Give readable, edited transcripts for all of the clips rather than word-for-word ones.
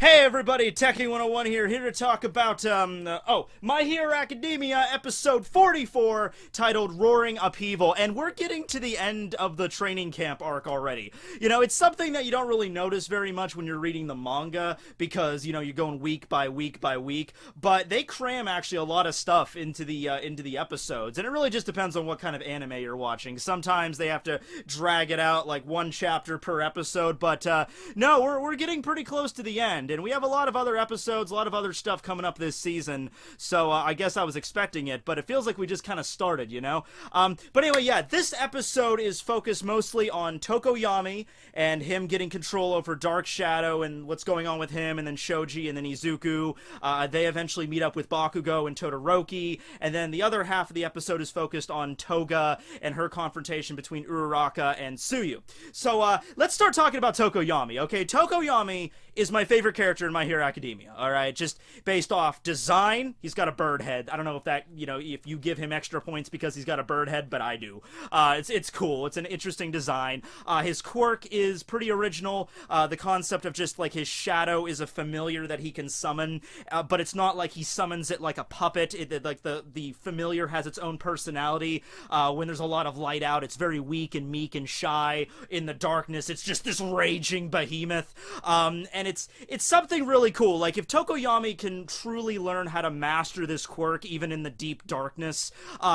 Hey everybody, Tekking101 here to talk about, My Hero Academia episode 44, titled Roaring Upheaval, and we're getting to the end of the training camp arc already. You know, it's something that you don't really notice very much when you're reading the manga, because, you know, you're going week by week by week, but they cram actually a lot of stuff into the episodes, and it really just depends on what kind of anime you're watching. Sometimes they have to drag it out like one chapter per episode, but, no, we're getting pretty close to the end. And we have a lot of other episodes, a lot of other stuff coming up this season, so I guess I was expecting it, but it feels like we just kind of started, you know? But anyway, yeah, this episode is focused mostly on Toko Yami and him getting control over Dark Shadow and what's going on with him, and then Shoji and then Izuku. They eventually meet up with Bakugo and Todoroki, and then the other half of the episode is focused on Toga and her confrontation between Uraraka and Tsuyu. So, let's start talking about Toko Yami, okay? Toko Yami is my favorite character in My Hero Academia, alright? Just based off design, he's got a bird head. I don't know if that, you know, if you give him extra points because he's got a bird head, but I do. It's cool. It's an interesting design. His quirk is pretty original. The concept of just, like, his shadow is a familiar that he can summon, but it's not like he summons it like a puppet. Like, the familiar has its own personality. When there's a lot of light out, it's very weak and meek and shy. In the darkness, it's just this raging behemoth. And it's something really cool. Like, if Toko Yami can truly learn how to master this quirk, even in the deep darkness,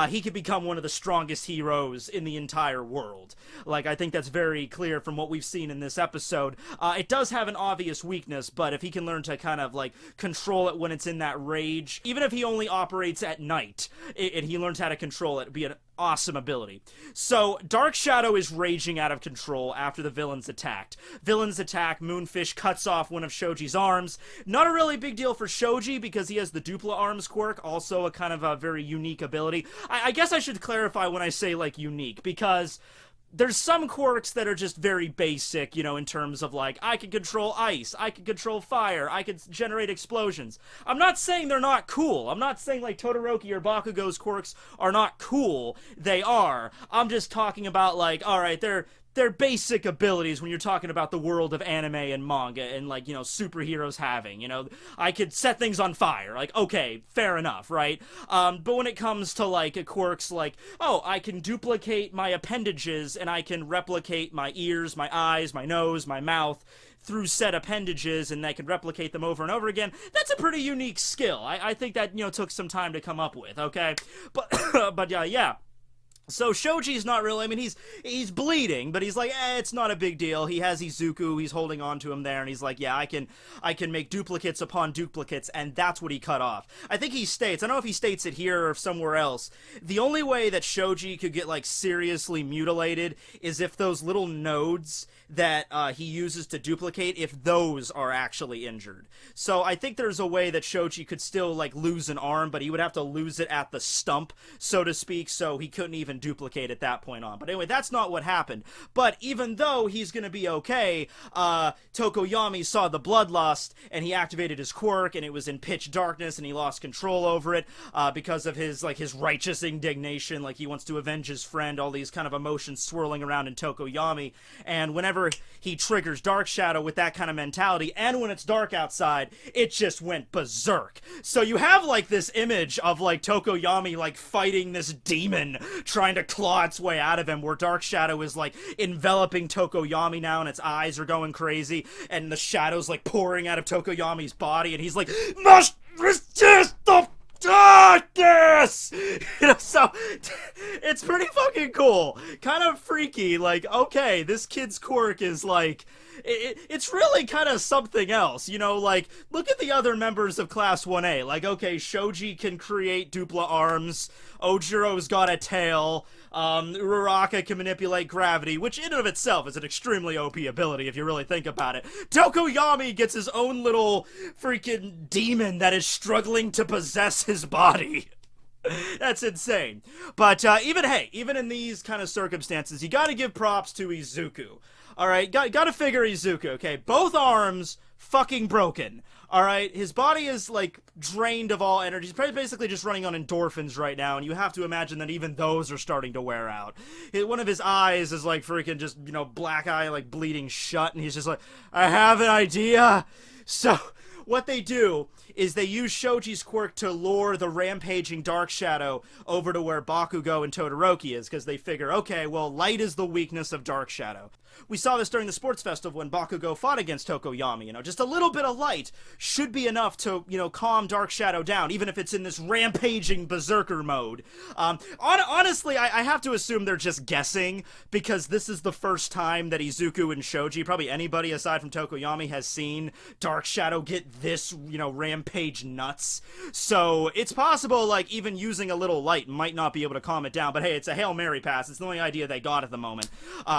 he could become one of the strongest heroes in the entire world. Like, I think that's very clear from what we've seen in this episode. It does have an obvious weakness, but if he can learn to kind of, like, control it when it's in that rage, even if he only operates at night, and he learns how to control it, it'd be an awesome ability. So, Dark Shadow is raging out of control after the villains attacked. Villains attack, Moonfish cuts off one of Shoji's arms. Not a really big deal for Shoji because he has the dupla arms quirk, also a kind of a very unique ability. I guess I should clarify when I say, like, unique, because there's some quirks that are just very basic, you know, in terms of, like, I can control ice, I can control fire, I can generate explosions. I'm not saying they're not cool. I'm not saying, like, Todoroki or Bakugo's quirks are not cool. They are. I'm just talking about, like, alright, they're basic abilities when you're talking about the world of anime and manga and, like, you know, superheroes having, you know, I could set things on fire, like, okay, fair enough, right? But when it comes to, like, quirks like, oh, I can duplicate my appendages and I can replicate my ears, my eyes, my nose, my mouth through said appendages, and I can replicate them over and over again, that's a pretty unique skill. I think that, you know, took some time to come up with, okay? But yeah. So Shoji's not really, I mean, he's bleeding, but he's like, it's not a big deal. He has Izuku, he's holding on to him there, and he's like, yeah, I can make duplicates upon duplicates, and that's what he cut off. I think he states, I don't know if he states it here or somewhere else, the only way that Shoji could get, like, seriously mutilated is if those little nodes that he uses to duplicate, if those are actually injured. So I think there's a way that Shoji could still, like, lose an arm, but he would have to lose it at the stump, so to speak, so he couldn't even duplicate at that point on. But anyway, that's not what happened. But even though he's gonna be okay, Toko Yami saw the bloodlust, and he activated his quirk, and it was in pitch darkness, and he lost control over it, because of his, like, his righteous indignation, like, he wants to avenge his friend, all these kind of emotions swirling around in Toko Yami, and whenever he triggers Dark Shadow with that kind of mentality, and when it's dark outside, it just went berserk. So you have, like, this image of, like, Toko Yami, like, fighting this demon, trying to claw its way out of him, where Dark Shadow is, like, enveloping Toko Yami now, and its eyes are going crazy, and the shadow's, like, pouring out of Toko Yami's body, and he's like, must resist the darkness! You know, so, it's pretty fucking cool. Kind of freaky, like, okay, this kid's quirk is, like, it's really kind of something else, you know, like, look at the other members of Class 1A, like, okay, Shoji can create dupla arms, Ojiro's got a tail, Uraraka can manipulate gravity, which in and of itself is an extremely OP ability if you really think about it. Toko Yami gets his own little freaking demon that is struggling to possess his body. That's insane. But even in these kind of circumstances, you gotta give props to Izuku. Alright, gotta figure Izuku, okay? Both arms fucking broken. Alright, his body is, like, drained of all energy. He's basically just running on endorphins right now, and you have to imagine that even those are starting to wear out. One of his eyes is, like, freaking just, you know, black eye, like, bleeding shut, and he's just like, I have an idea. So what they do is they use Shoji's quirk to lure the rampaging Dark Shadow over to where Bakugo and Todoroki is, because they figure, okay, well, light is the weakness of Dark Shadow. We saw this during the sports festival when Bakugo fought against Toko Yami. You know, just a little bit of light should be enough to, you know, calm Dark Shadow down, even if it's in this rampaging berserker mode. Honestly, I have to assume they're just guessing, because this is the first time that Izuku and Shoji, probably anybody aside from Toko Yami, has seen Dark Shadow get this, you know, rampage nuts. So it's possible, like, even using a little light might not be able to calm it down. But hey, it's a Hail Mary pass. It's the only idea they got at the moment.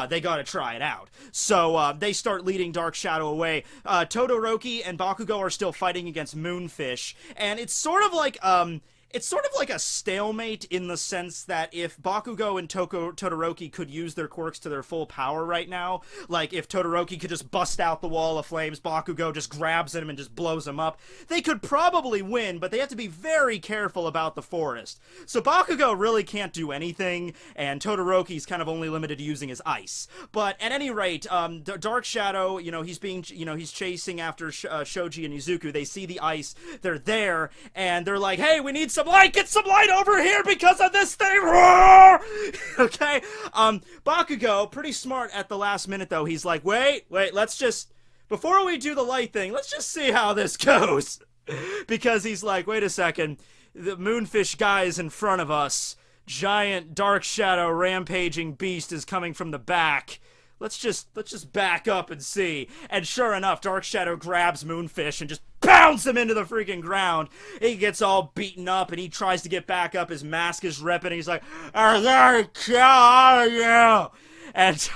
They gotta try it out. So they start leading Dark Shadow away. Todoroki and Bakugo are still fighting against Moonfish, and it's sort of like a stalemate in the sense that if Bakugo and Todoroki could use their quirks to their full power right now, like if Todoroki could just bust out the wall of flames, Bakugo just grabs him and just blows him up, they could probably win, but they have to be very careful about the forest. So Bakugo really can't do anything, and Todoroki's kind of only limited to using his ice. But at any rate, Dark Shadow, you know, he's chasing after Shoji and Izuku. They see the ice, they're there, and they're like, hey, we need some light, get some light over here because of this thing. Roar! Okay, Bakugo, pretty smart at the last minute though, he's like, wait, let's just, before we do the light thing, let's just see how this goes. Because he's like, wait a second, the Moonfish guy is in front of us, giant Dark Shadow rampaging beast is coming from the back. Let's just back up and see. And sure enough, Dark Shadow grabs Moonfish and just pounds him into the freaking ground. He gets all beaten up and he tries to get back up. His mask is ripping. He's like, I gotta kill you. And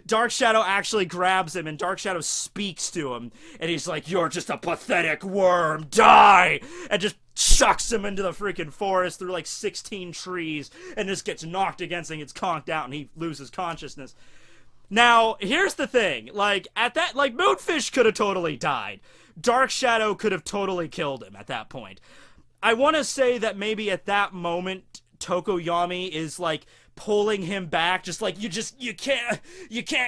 Dark Shadow actually grabs him, and Dark Shadow speaks to him. And he's like, you're just a pathetic worm. Die! And just chucks him into the freaking forest through like 16 trees. And just gets knocked against and gets conked out and he loses consciousness. Now, here's the thing, like, Moonfish could have totally died. Dark Shadow could have totally killed him at that point. I want to say that maybe at that moment, Toko Yami is, like, pulling him back, just like, you can't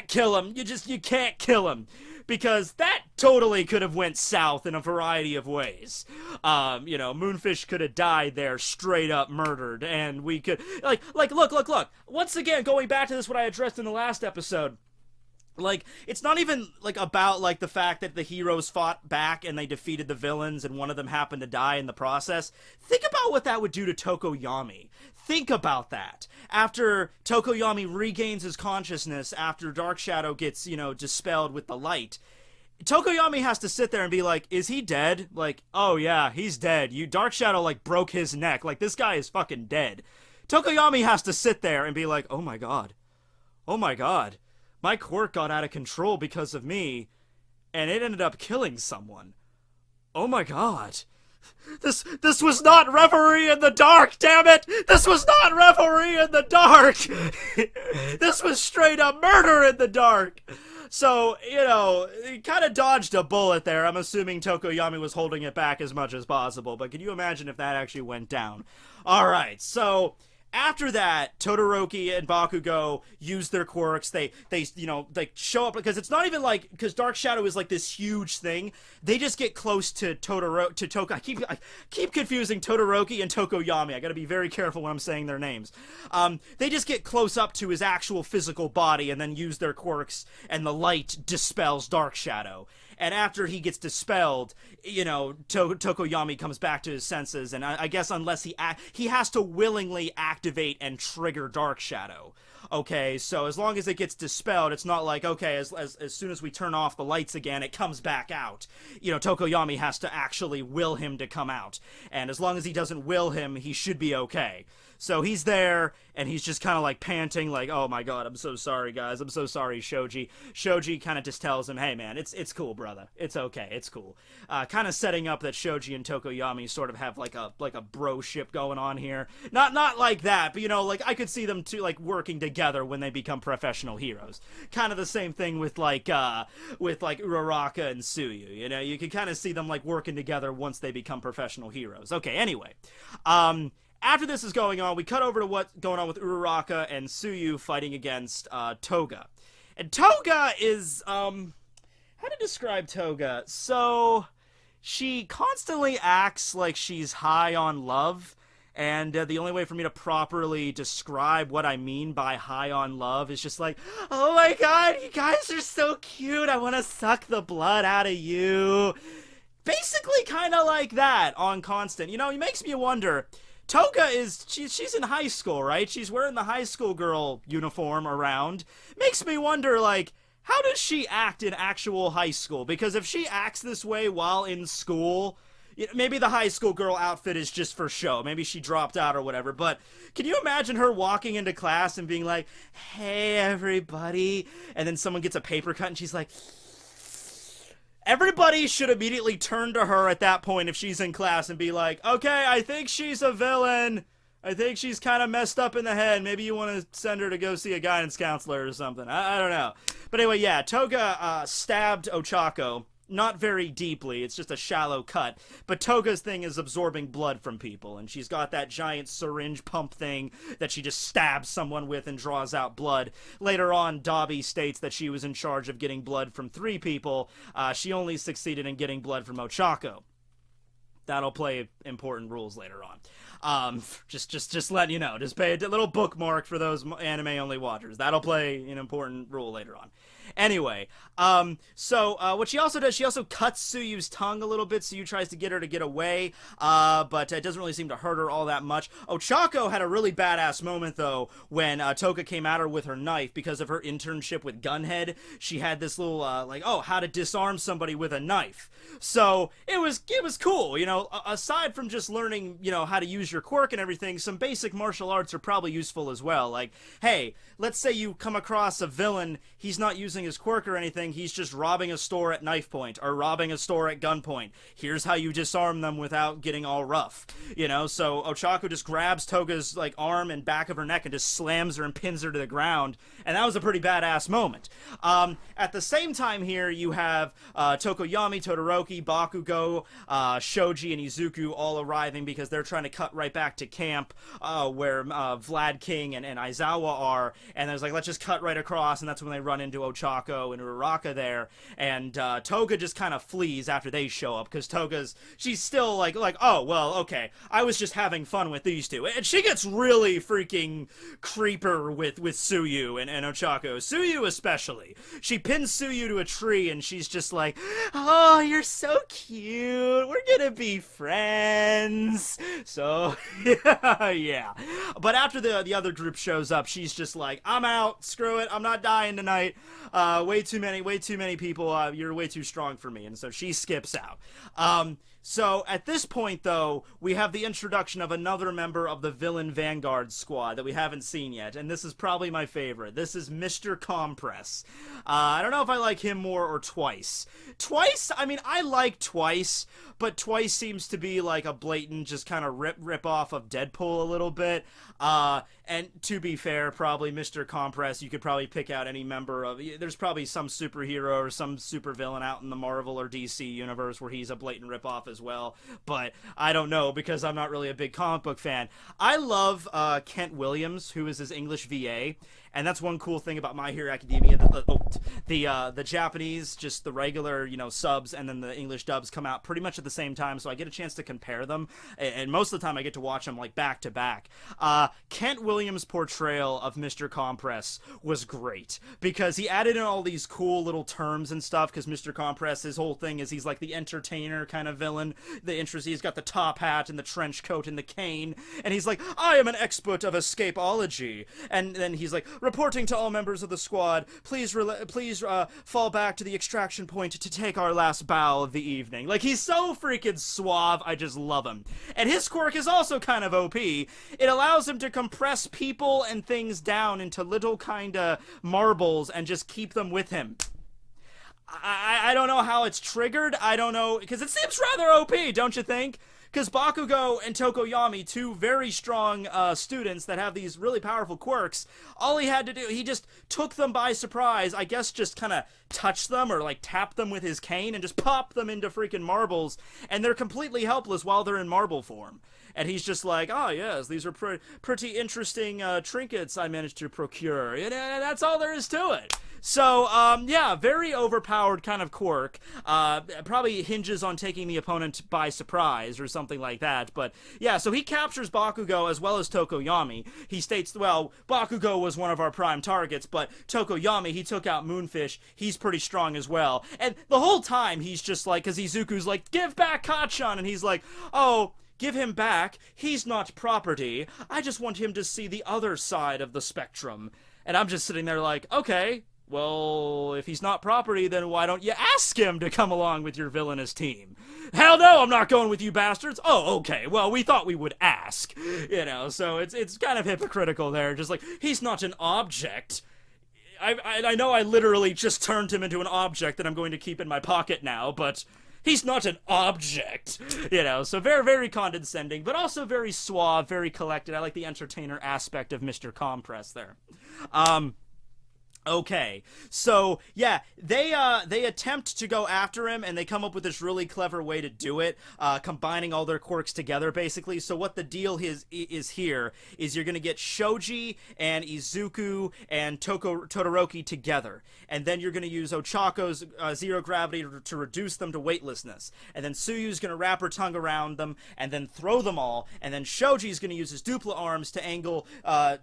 kill him, you can't kill him. Because that totally could have went south in a variety of ways. You know, Moonfish could have died there, straight up murdered, and we could, look. Once again, going back to this, what I addressed in the last episode, like, it's not even, like, about, like, the fact that the heroes fought back and they defeated the villains and one of them happened to die in the process. Think about what that would do to Toko Yami. Think about that. After Toko Yami regains his consciousness, after Dark Shadow gets, you know, dispelled with the light, Toko Yami has to sit there and be like, is he dead? Like, oh yeah, he's dead. Dark Shadow, like, broke his neck. Like, this guy is fucking dead. Toko Yami has to sit there and be like, oh my god. My quirk got out of control because of me, and it ended up killing someone. Oh my god. This was not revelry in the dark, damn it! This was not revelry in the dark! This was straight up murder in the dark! So, you know, he kind of dodged a bullet there. I'm assuming Toko Yami was holding it back as much as possible, but can you imagine if that actually went down? Alright, so after that, Todoroki and Bakugo use their quirks. They you know, they show up, because it's not even like, because Dark Shadow is like this huge thing. They just get close to Toko. I keep confusing Todoroki and Toko Yami. I gotta be very careful when I'm saying their names. They just get close up to his actual physical body and then use their quirks, and the light dispels Dark Shadow. And after he gets dispelled, you know, Toko Yami comes back to his senses, and I guess unless he has to willingly activate and trigger Dark Shadow. Okay, so as long as it gets dispelled, it's not like, okay, as soon as we turn off the lights again, it comes back out. You know, Toko Yami has to actually will him to come out. And as long as he doesn't will him, he should be okay. So he's there, and he's just kind of like panting, like, oh my god, I'm so sorry, guys. I'm so sorry, Shoji. Shoji kind of just tells him, hey man, it's cool, brother. It's okay, it's cool. Kind of setting up that Shoji and Toko Yami sort of have like a bro-ship going on here. Not like that, but you know, like I could see them two like working together when they become professional heroes. Kind of the same thing with like Uraraka and Tsuyu. You know, you can kind of see them like working together once they become professional heroes. Okay, anyway. After this is going on, we cut over to what's going on with Uraraka and Tsuyu fighting against Toga. And Toga is, how to describe Toga? So, she constantly acts like she's high on love. And the only way for me to properly describe what I mean by high on love is just like, oh my god, you guys are so cute. I want to suck the blood out of you. Basically kind of like that on constant. You know, it makes me wonder. Toga is, she's in high school, right? She's wearing the high school girl uniform around. Makes me wonder, like, how does she act in actual high school? Because if she acts this way while in school, maybe the high school girl outfit is just for show. Maybe she dropped out or whatever. But can you imagine her walking into class and being like, hey, everybody. And then someone gets a paper cut and she's like, everybody should immediately turn to her at that point if she's in class and be like, okay, I think she's a villain. I think she's kind of messed up in the head. Maybe you want to send her to go see a guidance counselor or something. I don't know. But anyway, yeah, Toga stabbed Ochako. Not very deeply, it's just a shallow cut. But Toga's thing is absorbing blood from people, and she's got that giant syringe pump thing that she just stabs someone with and draws out blood. Later on, Dabi states that she was in charge of getting blood from 3 people. She only succeeded in getting blood from Ochako. That'll play important rules later on. Just letting you know. Just pay a little bookmark for those anime-only watchers. That'll play an important rule later on. Anyway, so what she also does, she also cuts Tsuyu's tongue a little bit. Tsuyu tries to get her to get away, but it doesn't really seem to hurt her all that much. Ochako had a really badass moment, though, when Toga came at her with her knife because of her internship with Gunhead. She had this little, like, oh, how to disarm somebody with a knife. So it was cool, you know, aside from just learning, you know, how to use your quirk and everything, some basic martial arts are probably useful as well. Like, hey, let's say you come across a villain, he's not using his quirk or anything, he's just robbing a store at knife point or robbing a store at gunpoint. Here's how you disarm them without getting all rough, you know. So Ochako just grabs Toga's like arm and back of her neck and just slams her and pins her to the ground, and that was a pretty badass moment. At the same time here, you have Toko Yami, Todoroki, Bakugo, Shoji, and Izuku all arriving because they're trying to cut right back to camp where Vlad King and Aizawa are, and there's like, let's just cut right across, and that's when they run into Ochako and Uraraka there, and Toga just kind of flees after they show up, because she's still like, oh, well, okay, I was just having fun with these two, and she gets really freaking creeper with Tsuyu and Ochako. Tsuyu especially. She pins Tsuyu to a tree, and she's just like, oh, you're so cute, we're gonna be friends. So, yeah. But after the other group shows up, she's just like, I'm out, screw it, I'm not dying tonight. Way too many people, you're way too strong for me, and so she skips out. So at this point, though, we have the introduction of another member of the villain Vanguard squad that we haven't seen yet, and this is probably my favorite. This is Mr.Compress. I don't know if I like him more or Twice. Twice, I mean, I like Twice, but Twice seems to be like a blatant just kind of rip off of Deadpool a little bit. And to be fair, probably Mr.Compress, you could probably pick out any member of, there's probably some superhero or some supervillain out in the Marvel or DC universe where he's a blatant ripoff as well, but I don't know because I'm not really a big comic book fan. I love Kent Williams, who is his English VA, and that's one cool thing about My Hero Academia. The Japanese, just the regular, you know, subs, and then the English dubs come out pretty much at the same time, so I get a chance to compare them, and most of the time I get to watch them like back to back. Kent Williams' portrayal of Mr.Compress was great because he added in all these cool little terms and stuff, because Mr.Compress, his whole thing is he's like the entertainer kind of villain. He's got the top hat and the trench coat and the cane, and he's like, I am an expert of escapology, and then he's like, reporting to all members of the squad, please fall back to the extraction point to take our last bow of the evening. Like, he's so freaking suave, I just love him. And his quirk is also kind of OP. It allows him to compress people and things down into little kind of marbles and just keep them with him. I don't know how it's triggered. I don't know, because it seems rather OP, don't you think? because Bakugo and Toko Yami, two very strong students that have these really powerful quirks, all he had to do, he just took them by surprise, I guess just kind of touched them or like tapped them with his cane and just popped them into freaking marbles, and they're completely helpless while they're in marble form. And he's just like, oh yes, these are pretty interesting trinkets I managed to procure. And that's all there is to it. So, yeah, very overpowered kind of quirk. Probably hinges on taking the opponent by surprise or something like that. But, yeah, so he captures Bakugo as well as Toko Yami. He states, well, Bakugo was one of our prime targets, but Toko Yami, he took out Moonfish. He's pretty strong as well. And the whole time, he's just like, because Izuku's like, give back Kachan! And he's like, oh, give him back. He's not property. I just want him to see the other side of the spectrum. And I'm just sitting there like, okay, well, if he's not property, then why don't you ask him to come along with your villainous team? Hell no, I'm not going with you bastards. Oh, okay, well, we thought we would ask. You know, so it's kind of hypocritical there. Just like, he's not an object. I know I literally just turned him into an object that I'm going to keep in my pocket now, but he's not an object, you know, so very, very condescending, but also very suave, very collected. I like the entertainer aspect of Mr.Compress there. Okay, so, yeah, they attempt to go after him, and they come up with this really clever way to do it, combining all their quirks together, basically. So what the deal is here is you're gonna get Shoji and Izuku and Todoroki together, and then you're gonna use Ochako's zero gravity to reduce them to weightlessness, and then Tsuyu's gonna wrap her tongue around them, and then throw them all, and then Shoji's gonna use his dupla arms to angle,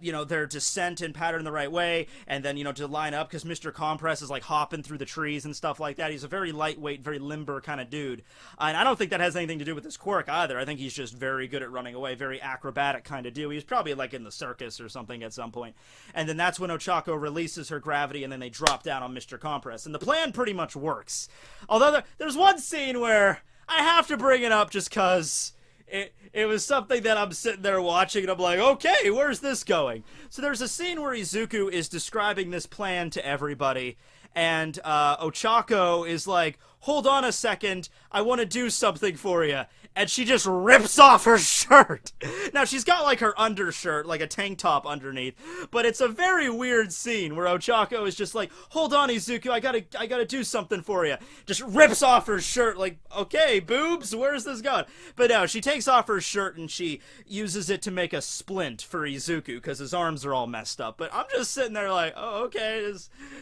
you know, their descent and pattern the right way, and then, you know, to line up, because Mr.Compress is like hopping through the trees and stuff like that. He's a very lightweight, very limber kind of dude. And I don't think that has anything to do with his quirk either. I think he's just very good at running away, very acrobatic kind of dude. He's probably like in the circus or something at some point. And then that's when Ochako releases her gravity, and then they drop down on Mr.Compress. And the plan pretty much works. Although there's one scene where I have to bring it up just because it was something that I'm sitting there watching, and I'm like, okay, where's this going? So there's a scene where Izuku is describing this plan to everybody, and Ochako is like, hold on a second, I want to do something for you. And she just rips off her shirt. Now, she's got, like, her undershirt, like a tank top underneath. But it's a very weird scene where Ochako is just like, hold on, Izuku, I gotta do something for you. Just rips off her shirt, like, okay, boobs, where's this going? But no, she takes off her shirt and she uses it to make a splint for Izuku, because his arms are all messed up. But I'm just sitting there like, oh, okay,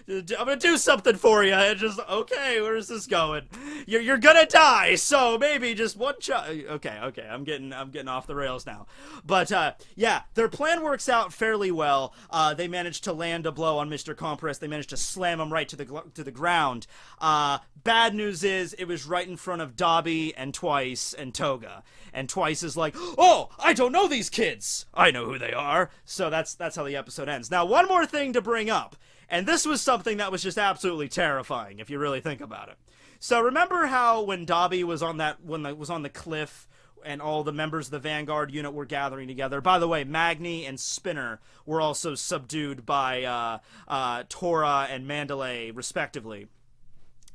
I'm gonna do something for you. And just, okay, where's this going? You're gonna die, so maybe just one okay, I'm getting off the rails now. But yeah, their plan works out fairly well. They managed to land a blow on Mr.Compress. They managed to slam him right to the ground. Bad news is it was right in front of Dabi and Twice and Toga. And Twice is like, oh, I don't know these kids. I know who they are. So that's how the episode ends. Now, one more thing to bring up. And this was something that was just absolutely terrifying, if you really think about it. So remember how when Dabi was on the cliff and all the members of the Vanguard unit were gathering together? By the way, Magni and Spinner were also subdued by Tora and Mandalay, respectively.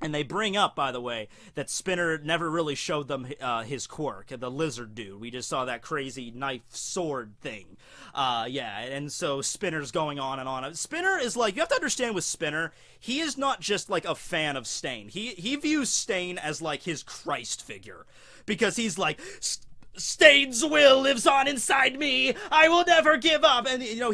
And they bring up, by the way, that Spinner never really showed them his quirk, the lizard dude. We just saw that crazy knife sword thing. Yeah, and so Spinner's going on and on. Spinner is like, you have to understand with Spinner, he is not just like a fan of Stain. He views Stain as like his Christ figure. Because he's like, Stain's will lives on inside me. I will never give up. And, you know,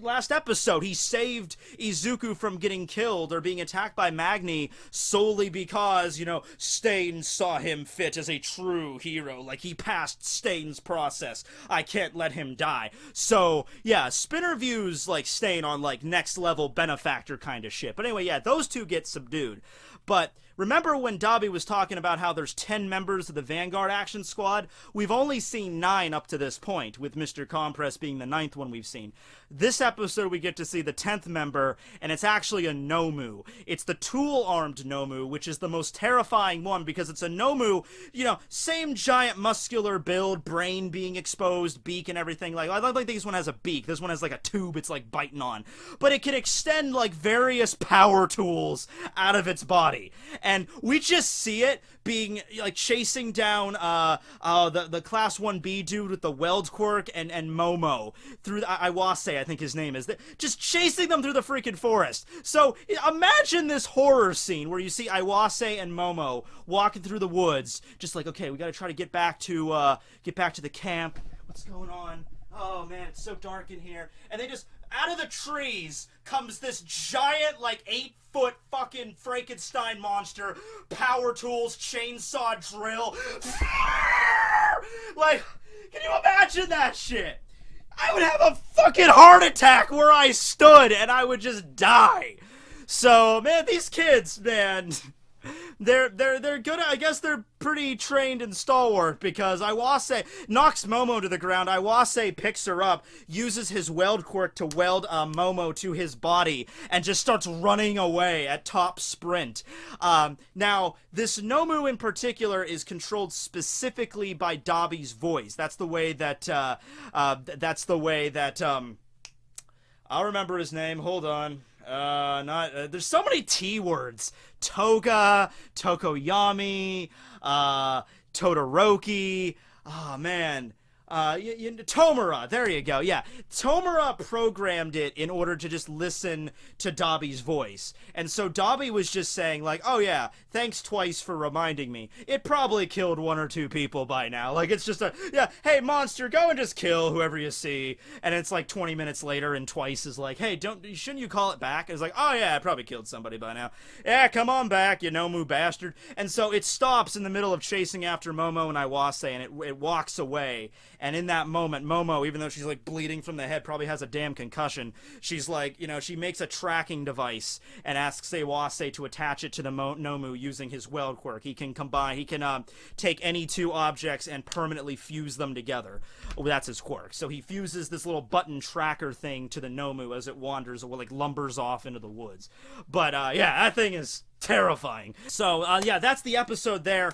last episode, he saved Izuku from getting killed or being attacked by Magni solely because, you know, Stain saw him fit as a true hero. Like, he passed Stain's process. I can't let him die. So, yeah, Spinner views, like, Stain on, like, next level benefactor kind of shit. But anyway, yeah, those two get subdued. But remember when Dabi was talking about how there's 10 members of the Vanguard Action Squad? We've only seen 9 up to this point, with Mr.Compress being the 9th one we've seen. This episode we get to see the 10th member, and it's actually a Nomu. It's the tool-armed Nomu, which is the most terrifying one, because it's a Nomu, you know, same giant muscular build, brain being exposed, beak and everything. Like, I don't think this one has a beak. This one has like a tube it's like biting on. But it can extend like various power tools out of its body. and we just see it being, like, chasing down, the Class 1B dude with the weld quirk and Momo through the, Iwase, I think his name is, just chasing them through the freaking forest. So, imagine this horror scene where you see Iwase and Momo walking through the woods, just like, okay, we gotta try to get back to the camp. What's going on? Oh man, it's so dark in here. And they just, out of the trees comes this giant, like, 8-foot fucking Frankenstein monster, power tools, chainsaw drill. Like, can you imagine that shit? I would have a fucking heart attack where I stood and I would just die. So, man, these kids, man, they're good. I guess they're pretty trained and stalwart, because Iwase knocks Momo to the ground. Iwase picks her up, uses his weld quirk to weld Momo to his body, and just starts running away at top sprint. Now, this Nomu in particular is controlled specifically by Dabi's voice. That's the way that I'll remember his name. Hold on. There's so many T words. Toga, Toko Yami, Todoroki. Oh, man. Tomura, there you go, yeah. Tomura programmed it in order to just listen to Dabi's voice. And so Dabi was just saying, like, oh yeah, thanks twice for reminding me. It probably killed 1 or 2 people by now. Like, it's just yeah, hey, monster, go and just kill whoever you see. And it's like 20 minutes later, and Twice is like, hey, shouldn't you call it back? And it's like, oh yeah, I probably killed somebody by now. Yeah, come on back, you Nomu bastard. And so it stops in the middle of chasing after Momo and Iwase, and it walks away. And in that moment, Momo, even though she's, like, bleeding from the head, probably has a damn concussion, she's like, you know, she makes a tracking device and asks Iwase to attach it to the Nomu using his weld quirk. He can take any 2 objects and permanently fuse them together. Oh, that's his quirk. So he fuses this little button tracker thing to the Nomu as it wanders, or, like, lumbers off into the woods. But, yeah, that thing is terrifying. So, yeah, that's the episode there.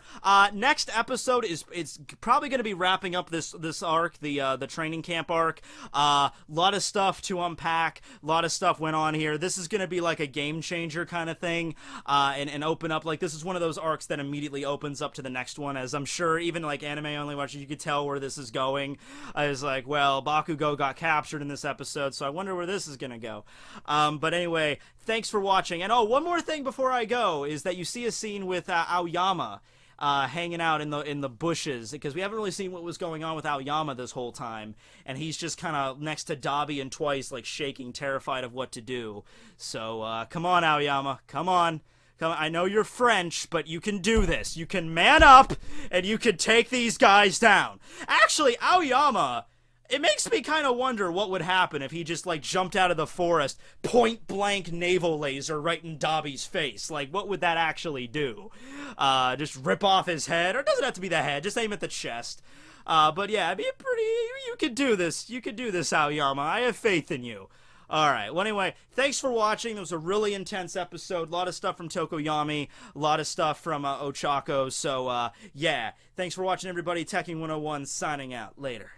Next episode it's probably going to be wrapping up this arc, the training camp arc. Lot of stuff to unpack. A lot of stuff went on here. This is going to be like a game changer kind of thing, and open up, like, this is one of those arcs that immediately opens up to the next one, as I'm sure even, like, anime only watchers, you could tell where this is going. I was like, well, Bakugo got captured in this episode, so I wonder where this is going to go. But anyway, thanks for watching. And one more thing before I go is that you see a scene with Aoyama hanging out in the bushes, because we haven't really seen what was going on with Aoyama this whole time, and he's just kind of next to Dabi and Twice, like, shaking, terrified of what to do. So come on, Aoyama, come on. I know you're French, but you can do this. You can man up, and you can take these guys down. Actually, Aoyama, it makes me kind of wonder what would happen if he just, like, jumped out of the forest, point-blank navel laser right in Dabi's face. Like, what would that actually do? Just rip off his head? Or it doesn't have to be the head, just aim at the chest. But yeah, it'd be you could do this. You could do this, Aoyama. I have faith in you. Alright, well anyway, thanks for watching. It was a really intense episode. A lot of stuff from Toko Yami, a lot of stuff from Ochako. So, yeah, thanks for watching, everybody. Tekking101 signing out. Later.